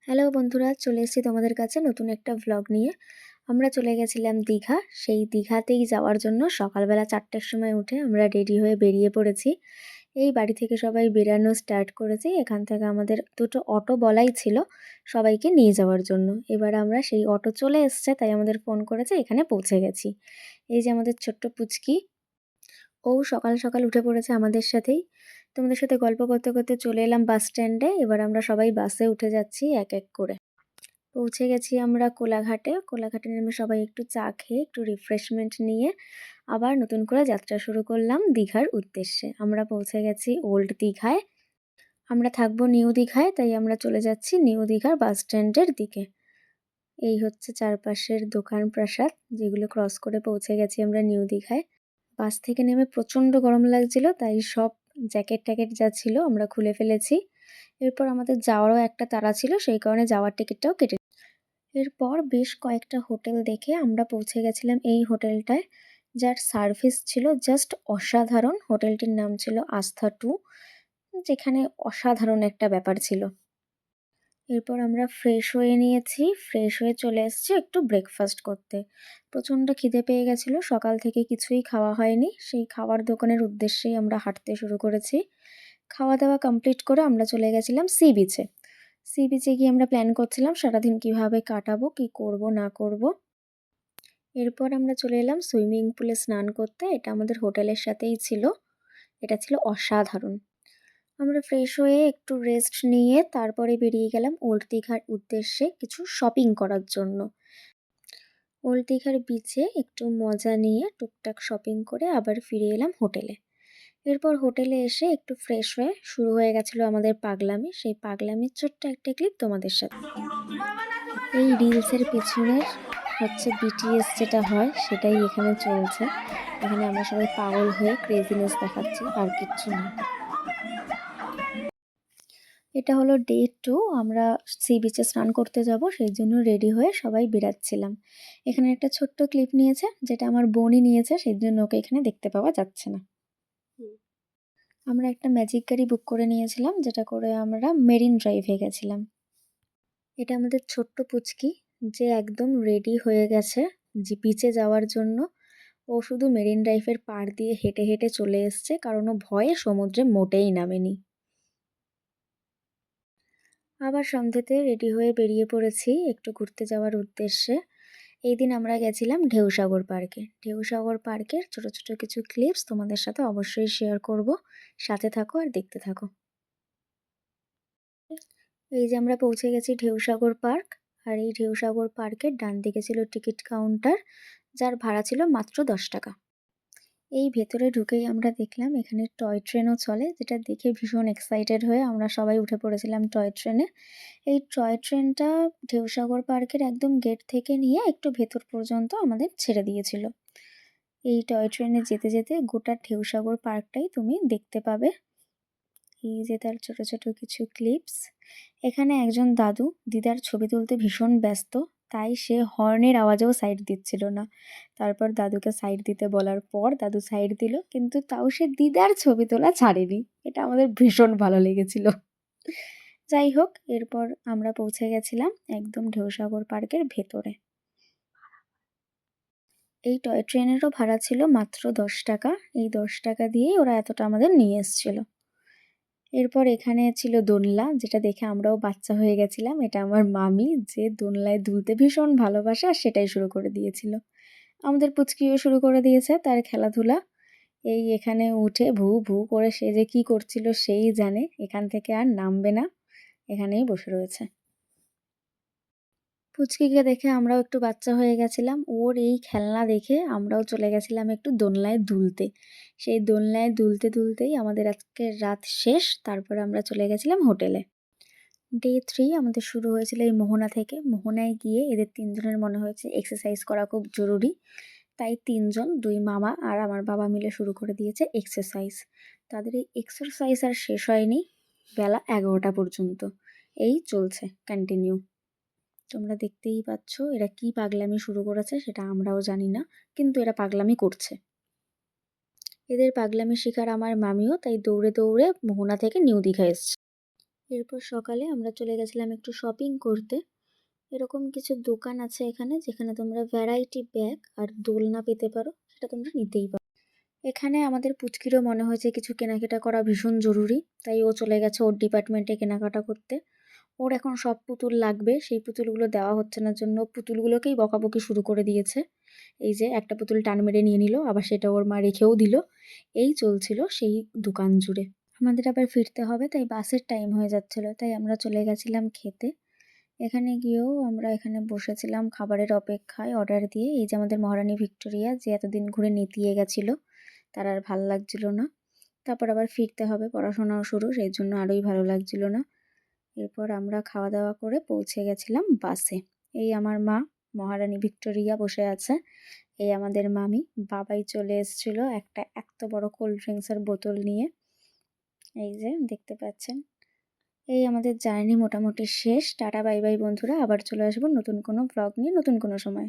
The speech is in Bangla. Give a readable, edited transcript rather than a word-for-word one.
হ্যালো বন্ধুরা, চলে এসেছি তোমাদের কাছে নতুন একটা ভ্লগ নিয়ে। আমরা চলে গেছিলাম দীঘা। সেই দীঘাতেই যাওয়ার জন্য সকালবেলা 4টের সময় উঠে আমরা রেডি হয়ে বেরিয়ে পড়েছি। এই বাড়ি থেকে সবাই বেরানো স্টার্ট করেছি। এখান থেকে আমাদের দুটো অটো বলাই ছিল সবাইকে নিয়ে যাওয়ার জন্য। এবার আমরা সেই অটো চলে এসছে, তাই আমাদের ফোন করেছে, এখানে পৌঁছে গেছি। এই যে আমাদের ছোট্ট পুচকি, ও সকাল সকাল উঠে পড়েছে আমাদের সাথেই। তোমাদের সাথে গল্প করতে করতে চলে এলাম বাস স্ট্যান্ডে। এবার আমরা সবাই বাসে উঠে যাচ্ছি এক এক করে। পৌঁছে গেছি আমরা কোলাঘাটে। কোলাঘাটে নেমে সবাই একটু চা খেয়ে একটু রিফ্রেশমেন্ট নিয়ে আবার নতুন করে যাত্রা শুরু করলাম দীঘার উদ্দেশ্যে। আমরা পৌঁছে গেছি ওল্ড দীঘায়। আমরা থাকবো নিউ দীঘায়, তাই আমরা চলে যাচ্ছি নিউ দীঘার বাস স্ট্যান্ডের দিকে। এই হচ্ছে চারপাশের দোকান প্রাসাদ, যেগুলো ক্রস করে পৌঁছে গেছি আমরা নিউ দীঘায়। বাস থেকে নেমে প্রচণ্ড গরম লাগছিল, তাই সব জ্যাকেট ট্যাকেট যা ছিল আমরা খুলে ফেলেছি। এরপর আমাদের যাওয়ারও একটা তাড়া ছিল, সেই কারণে যাওয়ার টিকিটটাও কেটে। এরপর বেশ কয়েকটা হোটেল দেখে আমরা পৌঁছে গেছিলাম এই হোটেলটায়, যার সার্ভিস ছিল জাস্ট অসাধারণ। হোটেলটির নাম ছিল আস্থা টু, যেখানে অসাধারণ একটা ব্যাপার ছিল। এরপর আমরা ফ্রেশ হয়ে নিয়েছি, ফ্রেশ হয়ে চলে এসেছি একটু ব্রেকফাস্ট করতে। প্রচণ্ড খিদে পেয়ে গেছিলো, সকাল থেকে কিছুই খাওয়া হয়নি। সেই খাওয়ার দোকানের উদ্দেশ্যেই আমরা হাঁটতে শুরু করেছি। খাওয়া দাওয়া কমপ্লিট করে আমরা চলে গেছিলাম সি বিচে। সি বিচে গিয়ে আমরা প্ল্যান করছিলাম সারাদিন কিভাবে কাটাবো, কি করব না করব। এরপর আমরা চলে এলাম সুইমিং পুলে স্নান করতে। এটা আমাদের হোটেলের সাথেই ছিল। এটা ছিল অসাধারণ। আমরা ফ্রেশ হয়ে একটু রেস্ট নিয়ে তারপরে বেরিয়ে গেলাম ওল্ড দীঘার উদ্দেশ্যে কিছু শপিং করার জন্য। ওল্ড দীঘার বিচে একটু মজা নিয়ে টুকটাক শপিং করে আবার ফিরে এলাম হোটেলে। এরপর হোটেলে এসে একটু ফ্রেশ হয়ে শুরু হয়ে গেছিলো আমাদের পাগলামি। সেই পাগলামির ছোট্ট একটা ক্লিপ তোমাদের সাথে। এই রিলসের পেছনের হচ্ছে বিটিএস যেটা হয় সেটাই এখানে চলছে। এখানে আমরা সবাই পাগল হয়ে ক্রেজিনেস দেখাচ্ছি, আর কিচ্ছু না। এটা হলো ডে 2। আমরা সি বিচে স্নান করতে যাব, সেই জন্য রেডি হয়ে সবাই বেরাচ্ছিলাম। এখানে একটা ছোট্ট ক্লিপ নিয়েছে, যেটা আমার বোনই নিয়েছে, সেই জন্য ওকে এখানে দেখতে পাওয়া যাচ্ছে না। আমরা একটা ম্যাজিক গাড়ি বুক করে নিয়েছিলাম, যেটা করে আমরা মেরিন ড্রাইভে গেছিলাম। এটা আমাদের ছোট্ট পুচকি, যে একদম রেডি হয়ে গেছে যে বিচে যাওয়ার জন্য। ও শুধু মেরিন ড্রাইভের পাড় দিয়ে হেঁটে হেঁটে চলে এসছে, কারণ ও ভয়ে সমুদ্রে মোটেই নামেনি। আবার সন্ধ্যেতে রেডি হয়ে বেরিয়ে পড়েছি একটু ঘুরতে যাওয়ার উদ্দেশ্যে। এই দিন আমরা গেছিলাম ঢেউসাগর পার্কে। ঢেউসাগর পার্কের ছোট ছোট কিছু ক্লিপস তোমাদের সাথে অবশ্যই শেয়ার করব। সাথে থাকো আর দেখতে থাকো। এই যে আমরা পৌঁছে গেছি ঢেউসাগর পার্ক। আর এই ঢেউসাগর পার্কের ডান দিকে ছিল টিকিট কাউন্টার, যার ভাড়া ছিল মাত্র 10 টাকা। এই ভেতরে ঢুকেই আমরা দেখলাম এখানে টয় ট্রেনও চলে, যেটা দেখে ভীষণ এক্সাইটেড হয়ে আমরা সবাই উঠে পড়েছিলাম টয় ট্রেনে। এই টয় ট্রেনটা ঢেউসাগর পার্কের একদম গেট থেকে নিয়ে একটু ভেতর পর্যন্ত আমাদের ছেড়ে দিয়েছিল। এই টয় ট্রেনে যেতে যেতে গোটা ঢেউসাগর পার্কটাই তুমি দেখতে পাবে। এই যে তার ছোট ছোট কিছু ক্লিপস। এখানে একজন দাদু দিদার ছবি তুলতে ভীষণ ব্যস্ত, তাই সে হর্নের আওয়াজেও সাইড দিচ্ছিল না। তারপর দাদুকে সাইড দিতে বলার পর দাদু সাইড দিল, কিন্তু তাও সে দিদার ছবি তোলা ছাড়েনি। এটা আমাদের ভীষণ ভালো লেগেছিল। যাই হোক, এরপর আমরা পৌঁছে গেছিলাম একদম ঢেউসাগর পার্কের ভেতরে। এই টয় ট্রেনেরও ভাড়া ছিল মাত্র 10 টাকা। এই 10 টাকা দিয়েই ওরা এতটা আমাদের নিয়ে এসেছিল। এরপর এখানে ছিল দোলনা, যেটা দেখে আমরাও বাচ্চা হয়ে গেছিলাম। এটা আমার মামি, যে দোলনায় দুলতে ভীষণ ভালোবাসে, আর সেটাই শুরু করে দিয়েছিল। আমাদের পুচকিও শুরু করে দিয়েছে তার খেলাধুলা। এই এখানে উঠে ভু ভু করে সে যে কি করছিল সেই জানে। এখান থেকে আর নামবে না, এখানেই বসে রয়েছে। পুচকিকে দেখে আমরাও একটু বাচ্চা হয়ে গেছিলাম। ওর এই খেলনা দেখে আমরাও চলে গেছিলাম একটু দোলনায় দুলতে। সেই দোলনায় দুলতে দুলতেই আমাদের আজকের রাত শেষ। তারপরে আমরা চলে গেছিলাম হোটেলে। ডে 3 আমাদের শুরু হয়েছিল এই মোহনা থেকে। মোহনায় গিয়ে এদের 3জনের মনে হয়েছে এক্সারসাইজ করা খুব জরুরি, তাই 3জন, 2 মামা আর আমার বাবা মিলে শুরু করে দিয়েছে এক্সারসাইজ। তাদের এই এক্সারসাইজ আর শেষ হয়নি বেলা 11টা পর্যন্ত। এই চলছে কন্টিনিউ। তোমরা দেখতেই পাচ্ছ এরা কি পাগলামি শুরু করেছে, সেটা আমরাও জানি না, কিন্তু এরা পাগলামি করছে। এদের পাগলামি শিকার আমার মামিও, তাই দৌড়ে দৌড়ে মোহনা থেকে নিউ দীঘা এসছে। এরপর সকালে আমরা চলে গেছিলাম একটু শপিং করতে। এরকম কিছু দোকান আছে এখানে যেখানে তোমরা ভ্যারাইটি ব্যাগ আর দোলনা পেতে পারো, সেটা তোমরা নিতেই পারো। এখানে আমাদের পুচকিরও মনে হয়েছে কিছু কেনাকাটা করা ভীষণ জরুরি, তাই ও চলে গেছে ওর ডিপার্টমেন্টে কেনাকাটা করতে। ওর এখন সব পুতুল লাগবে, সেই পুতুলগুলো দেওয়া হচ্ছে না জন্য পুতুলগুলোকেই বকাবকি শুরু করে দিয়েছে। এই যে একটা পুতুল টান মেরে নিয়ে নিল, আবার সেটা ওর মা রেখেও দিল। এই চলছিল সেই দোকান জুড়ে। আমাদের আবার ফিরতে হবে, তাই বাসের টাইম হয়ে যাচ্ছিল, তাই আমরা চলে গেছিলাম খেতে। এখানে গিয়েও আমরা এখানে বসেছিলাম খাবারের অপেক্ষায় অর্ডার দিয়ে। এই যে আমাদের মহারানী ভিক্টোরিয়া, যে এতদিন ঘুরে নেতিয়ে গেছিলো, তার আর ভাল লাগছিল না। তারপর আবার ফিরতে হবে, পড়াশোনাও শুরু, সেই জন্য আরোই ভালো লাগছিল না। এরপর আমরা খাওয়া দাওয়া করে পৌঁছে গেছিলাম বাসে। এই আমার মা মহারানী ভিক্টোরিয়া বসে আছে, এই আমাদের মামি। বাবাই চলে এসেছিল একটা এত বড় কোল্ড ড্রিঙ্কসের বোতল নিয়ে, এই যে দেখতে পাচ্ছেন। এই আমাদের জার্নি মোটামুটি শেষ। টাটা বাই বাই বন্ধুরা, আবার চলে আসবো নতুন কোনো ব্লগ নিয়ে নতুন কোনো সময়।